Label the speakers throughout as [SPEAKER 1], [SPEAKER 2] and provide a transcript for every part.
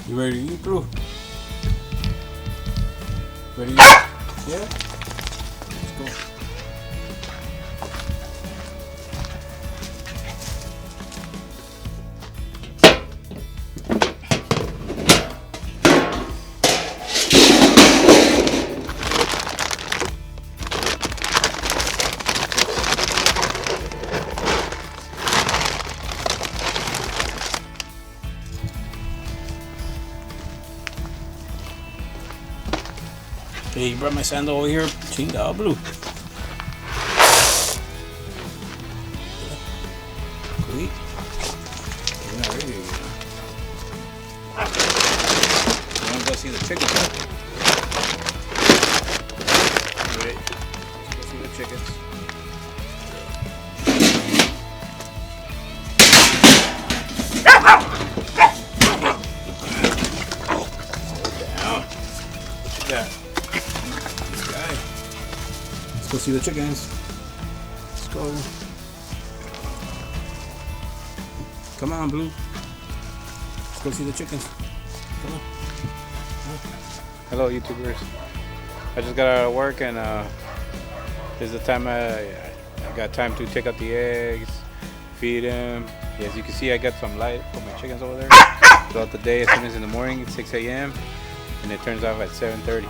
[SPEAKER 1] You ready to eat, bro? Ready to eat? Yeah? Let's go. Hey, you brought my sandal over here. Chingado, blue. Go eat. You're not ready to eat. You want to go see the chickens? Wait. Let's go see the chickens. Slow down. What you got? Let's go see the chickens. Let's go. Come on, Blue. Let's go see the chickens. Come on.
[SPEAKER 2] Hello, YouTubers. I just got out of work and this is the time I got time to take out the eggs, feed them. As you can see, I got some light for my chickens over there. Throughout the day, as soon as in the morning, it's 6 a.m. and it turns off at 7:30.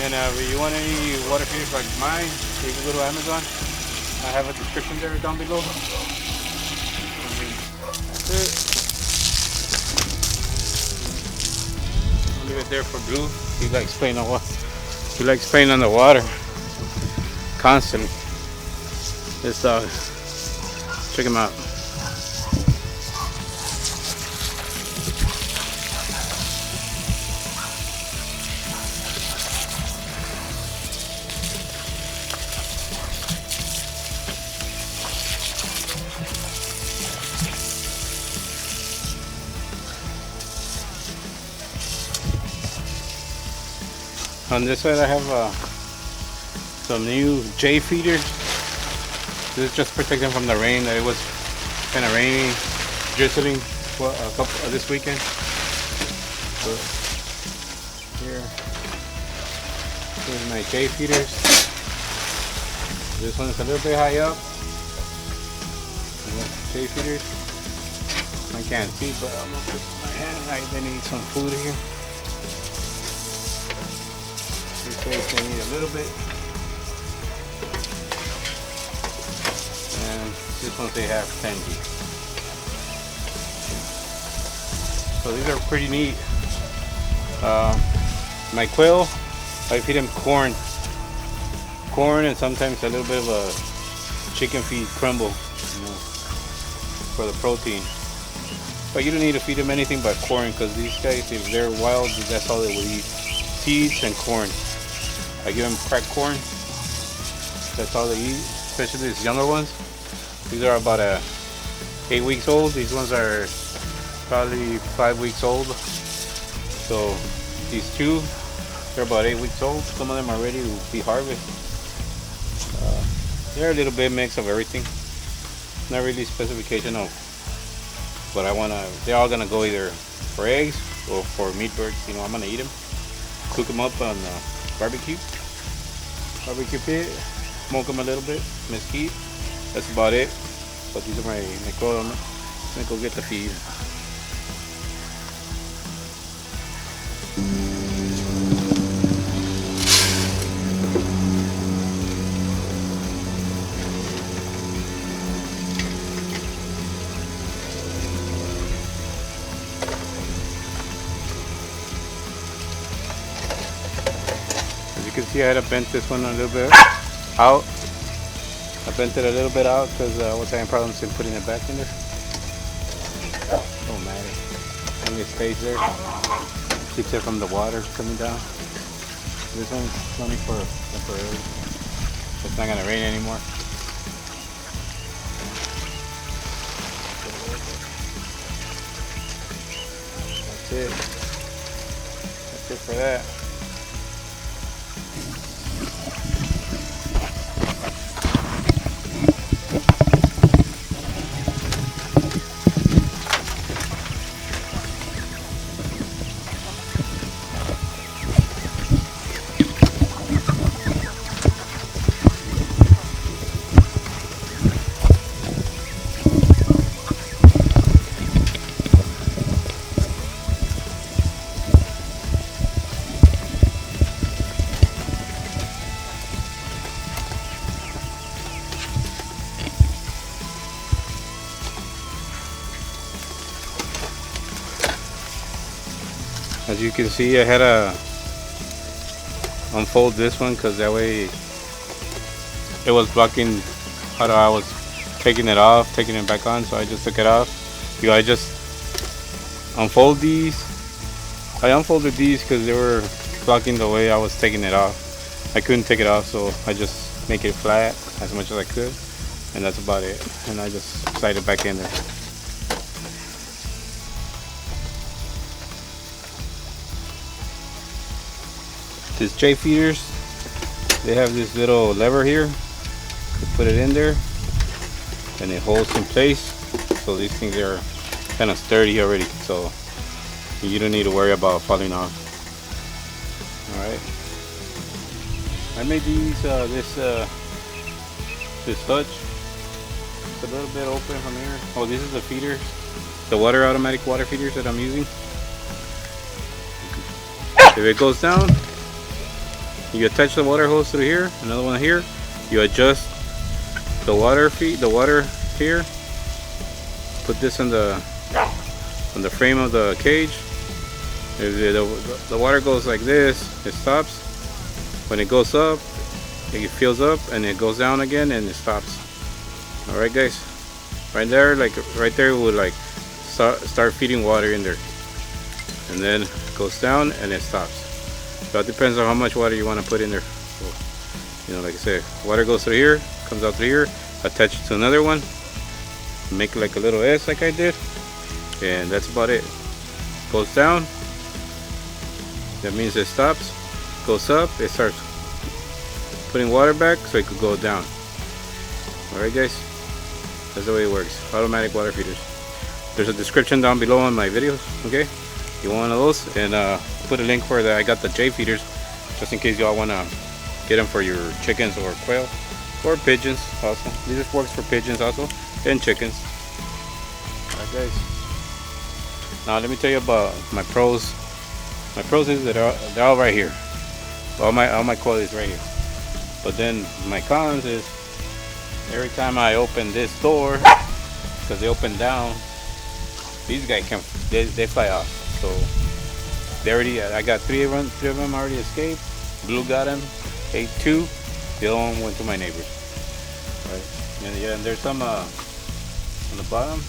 [SPEAKER 2] And if you want any water feeders like mine, you can go to Amazon. I have a description there down below. That's it. I'll leave it there for Blue. He likes playing on water. He likes playing on the water constantly. This dog. Check him out. On this side I have some new J feeders. This is just protect them from the rain. It was kind of rainy, drizzling a couple this weekend. So here's my J feeders. This one is a little bit high up. J feeders. I can't see, but I'm gonna put my hand. I need some food here. This they need a little bit, and this one they have 10 G. So these are pretty neat. My quail, I feed them corn, and sometimes a little bit of a chicken feed crumble, for the protein. But you don't need to feed them anything but corn, because these guys, if they're wild, that's all they will eat: seeds and corn. I give them cracked corn. That's all they eat, especially these younger ones. These are about 8 weeks old. These ones are probably 5 weeks old. So these two, they're about 8 weeks old. Some of them are ready to be harvested. They're a little bit mix of everything. Not really specification of what I wanna. They're all gonna go either for eggs or for meat birds. I'm gonna eat them. Cook them up on barbecue pit, smoke them a little bit, mesquite. That's about it. But these are my quail. I'm gonna go get the feed. You can see I had to bend this one a little bit out. I bent it a little bit out because I was having problems in putting it back in there. Don't matter. And it stays there. Keeps it from the water coming down. This one's only for temporary. It's not gonna rain anymore. That's it. That's it for that. As you can see, I had to unfold this one because that way it was blocking how I was taking it off, taking it back on, so I just took it off. I just unfold these. I unfolded these because they were blocking the way I was taking it off. I couldn't take it off, so I just make it flat as much as I could, and that's about it. And I just slide it back in there. These J feeders, they have this little lever here. You put it in there and it holds in place. So these things are kind of sturdy already, so you don't need to worry about falling off. Alright, I made these this hutch. It's a little bit open from here. Oh, this is the feeders, the automatic water feeders that I'm using. If it goes down, you attach the water hose through here, another one here. You adjust the water here. Put this on the frame of the cage. If the water goes like this, it stops. When it goes up, it fills up, and it goes down again, and it stops. All right, guys. Right there, would like start feeding water in there, and then it goes down and it stops. So it depends on how much water you want to put in there. So, you know, like I said, water goes through here, comes out through here, attach it to another one, make like a little S like I did, and that's about it. Goes down, that means it stops. Goes up, it starts putting water back so it could go down. Alright guys, that's the way it works. Automatic water feeders. There's a description down below on my videos, okay? You want one of those, and put a link for that. I got the J feeders just in case y'all want to get them for your chickens or quail or pigeons also. This works for pigeons also and chickens. Alright guys, now let me tell you about my pros. My pros is that they're all right here. All my quails is right here. But then my cons is every time I open this door, because they open down, these guys they fly off. So I got three of them already escaped. Blue got him, ate 2. The other one went to my neighbors. Right. And yeah, and there's some on the bottom.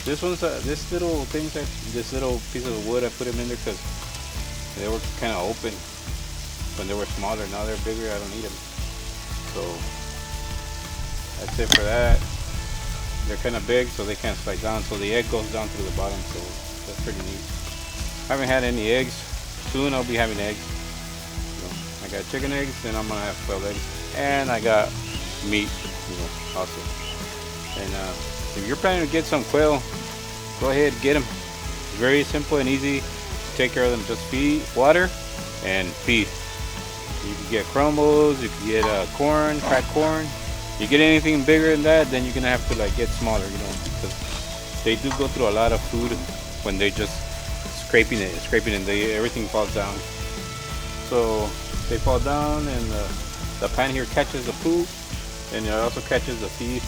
[SPEAKER 2] This one's this little piece of wood I put them in there because they were kind of open when they were smaller. Now they're bigger. I don't need them. So that's it for that. They're kind of big, so they can't slide down. So the egg goes down through the bottom. So that's pretty neat. I haven't had any eggs. Soon I'll be having eggs. So I got chicken eggs, and I'm gonna have quail eggs, and I got meat, also. And if you're planning to get some quail, go ahead and get them. It's very simple and easy to take care of them. Just feed, water, and feed. You can get crumbles. You can get corn, cracked corn. You get anything bigger than that, then you're gonna have to get smaller, because they do go through a lot of food when they just scraping it, and everything falls down. So they fall down, and the pan here catches the food, and it also catches the feed.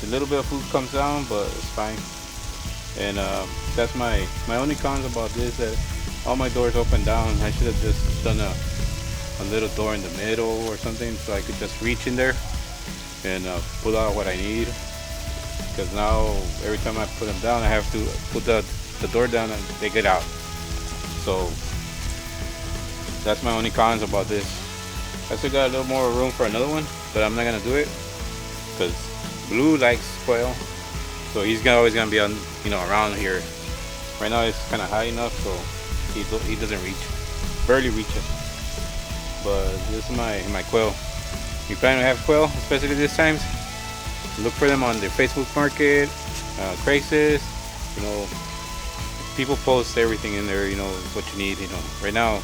[SPEAKER 2] A little bit of food comes down, but it's fine. And that's my only cons about this, that all my doors open down. I should have just done a little door in the middle or something, so I could just reach in there and pull out what I need. Because now every time I put them down, I have to put the door down and they get out. So that's my only cons about this. I still got a little more room for another one, but I'm not gonna do it because Blue likes quail, so he's always gonna be on, around here. Right now it's kind of high enough, so he doesn't reach, barely reaches. But this is my quail. If you plan to have quail, especially this time, look for them on the Facebook Market, Craigslist. People post everything in there. What you need. Right now,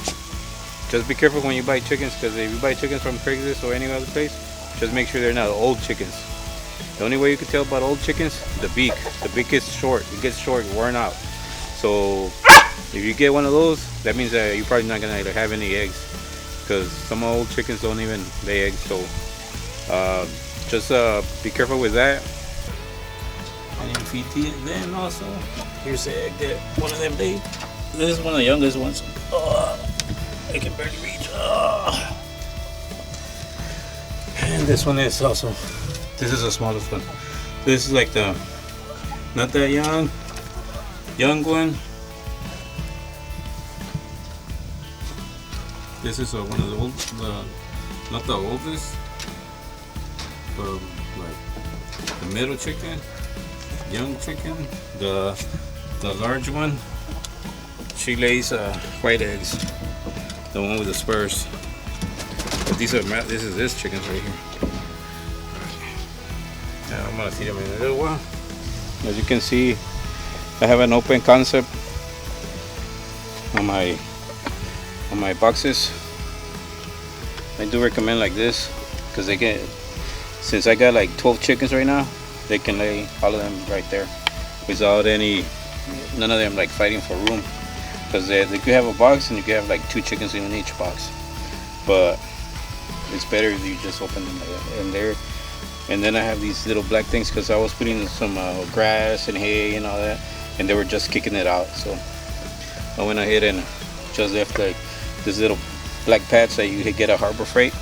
[SPEAKER 2] just be careful when you buy chickens, because if you buy chickens from Craigslist or any other place, just make sure they're not old chickens. The only way you can tell about old chickens, the beak. The beak is short. It gets short, worn out. So if you get one of those, that means that you're probably not gonna have any eggs, because some old chickens don't even lay eggs. So just be careful with that. And then feed them also. Here's the egg that one of them laid.
[SPEAKER 1] This is one of the youngest ones. I can barely reach. And this one is also. This is the smallest one. This is like the not that young one. This is one of the old, not the oldest, but like the middle chicken, young chicken. The large one, she lays white eggs. The one with the spurs. But this is this chickens right here. Now I'm gonna feed them in a little while. As you can see, I have an open concept on my boxes. I do recommend like this because they get, since I got like 12 chickens right now, they can lay all of them right there without none of them like fighting for room, because they could have a box and you could have like 2 chickens in each box, but it's better if you just open them in there. And then I have these little black things because I was putting some grass and hay and all that, and they were just kicking it out, so I went ahead and just left like this little black pads that you could get at Harbor Freight.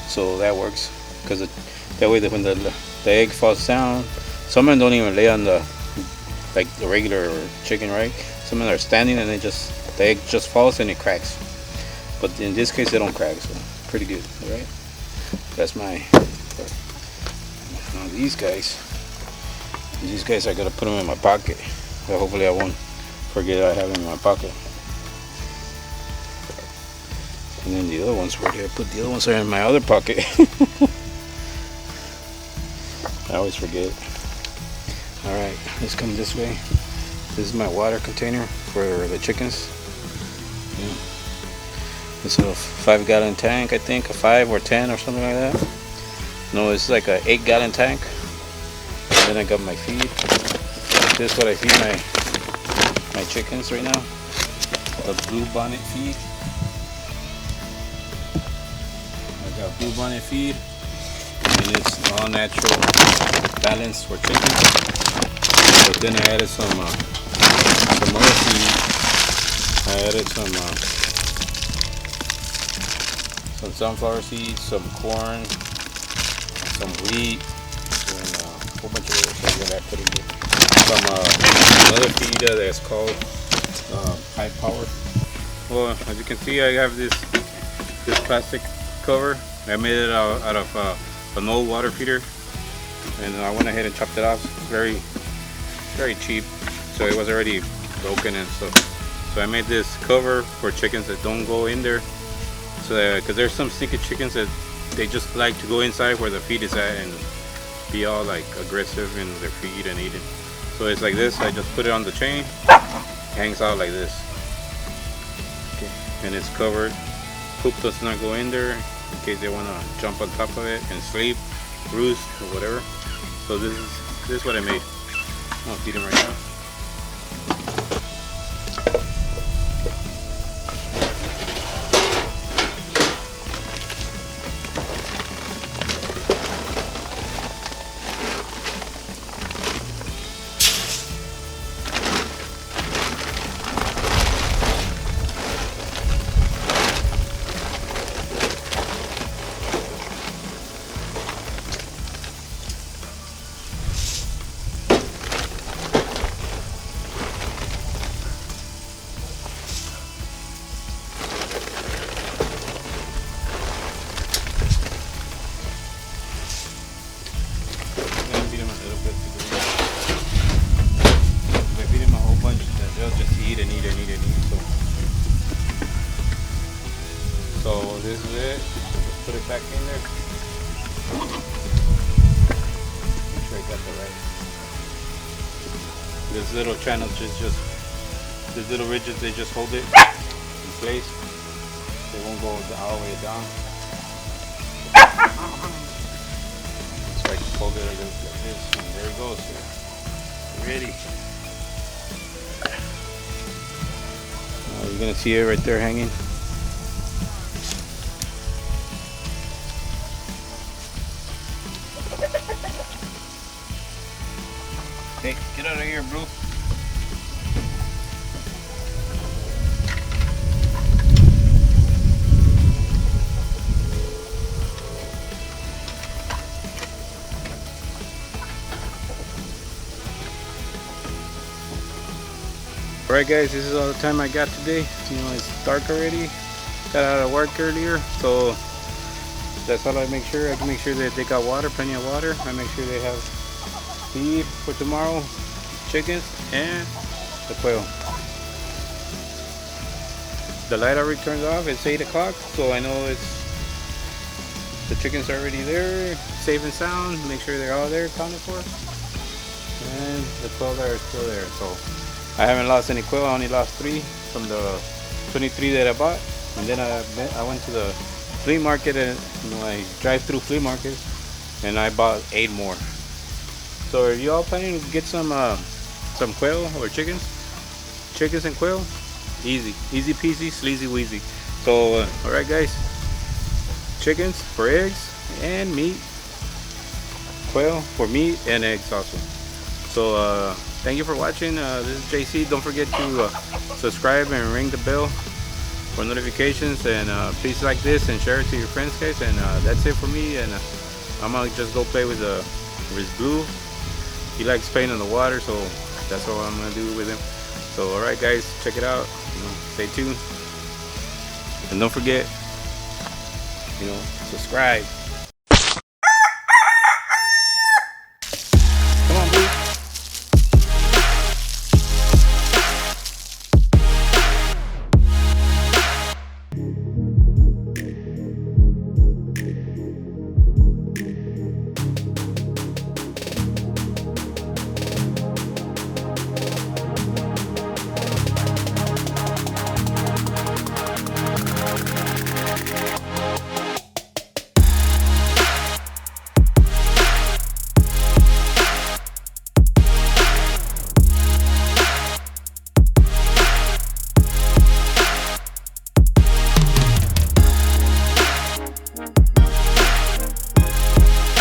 [SPEAKER 1] So that works, because that way when the egg falls down, some of them don't even lay on the regular chicken, right? Some of them are standing and the egg just falls and it cracks. But in this case, they don't crack, so pretty good, right? That's my. Now these guys I gotta put them in my pocket. So hopefully I won't forget I have them in my pocket. And then the other ones, where did I put the other ones? Are in my other pocket. I always forget. Alright, let's come this way. This is my water container for the chickens. Yeah. It's a 5-gallon tank, I think, a 5 or 10 or something like that. No, it's like a 8-gallon tank. And then I got my feed. This is what I feed my chickens right now. The blue bonnet feed. I got blue bonnet feed, and it's all natural, balanced for chickens. But then I added some other feed. I added some sunflower seeds, some corn, some wheat, and a whole bunch of other things that I put in here. Some another feed that's called high power. Well, as you can see, I have this plastic cover. I made it out of an old water feeder, and I went ahead and chopped it off. It's very, very cheap, so it was already broken and stuff. So I made this cover for chickens that don't go in there. So because there's some sneaky chickens that they just like to go inside where the feed is at and be all like aggressive in their feed and eating. So it's like this. I just put it on the chain, hangs out like this. Okay. And it's covered. Coop does not go in there in case they want to jump on top of it and sleep, roost, or whatever. So this is what I made. I'm gonna feed them right now. So this is it. Put it back in there. Make sure I got the right. This little channel these little ridges, they just hold it in place. They won't go all the way down. So I can hold it like this, and there it goes. Ready. You're gonna see it right there hanging. Hey, get out of here, bro.
[SPEAKER 2] Alright guys, this is all the time I got today. You know, it's dark already. Got out of work earlier, so that's all I make sure. I can make sure that they got water, plenty of water. I make sure they have feed for tomorrow, chickens and the quail. The light already turns off. It's 8 o'clock, so I know the chickens are already there, safe and sound. Make sure they're all there, accounted for. And the quail are still there. So I haven't lost any quail. I only lost 3 from the 23 that I bought. And then I went to the flea market, and I drive through flea market, and I bought 8 more. So are you all planning to get some quail or chickens? Chickens and quail? Easy peasy, sleazy wheezy. So alright guys, chickens for eggs and meat, quail for meat and eggs also. So thank you for watching. This is JC. Don't forget to subscribe and ring the bell for notifications, and please like this and share it to your friends guys. And that's it for me, and I'm gonna just go play with Blue. He likes playing in the water, so that's all I'm gonna do with him. So alright guys, check it out. Stay tuned, and don't forget, subscribe.